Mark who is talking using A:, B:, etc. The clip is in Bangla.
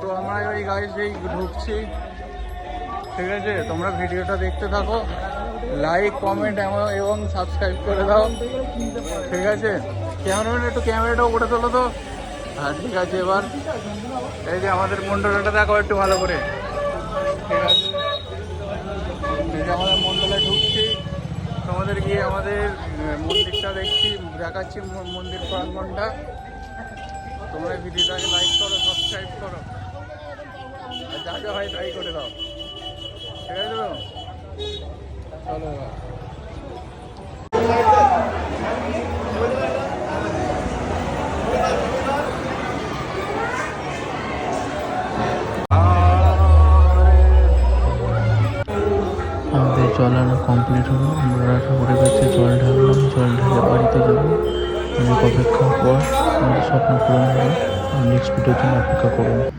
A: তো আমরা ওই গাইজ এই ঢুকছি, ঠিক আছে? তোমরা ভিডিওটা দেখতে থাকো, লাইক কমেন্ট এবং সাবস্ক্রাইব করে দাও, ঠিক আছে? ক্যামেরাম্যান একটু ক্যামেরাটাও করে তোলো তো। হ্যাঁ ঠিক আছে। এবার এই যে আমাদের মন্ডলটা দেখো একটু ভালো করে, ঠিক আছে? এই যে আমাদের মন্ডলে ঢুকছি, তোমাদের গিয়ে আমাদের মন্দিরটা দেখাচ্ছি মন্দির প্রাঙ্গণটা। তোমরা ভিডিওটাকে লাইক করো, সাবস্ক্রাইব করো, আর যা যা হয় তাই করে দাও, ঠিক আছে? তো চলো এবার।
B: আমাদের জল আনা কমপ্লিট হলো, আমরা ঠাকুরের কাছে জল ঢাললাম, জল ঢেলে বাড়িতে যাবো। অনেক অপেক্ষার পর আমাদের স্বপ্ন পূরণ হলো। নেক্সট ভিডিওর জন্য অপেক্ষা করুন।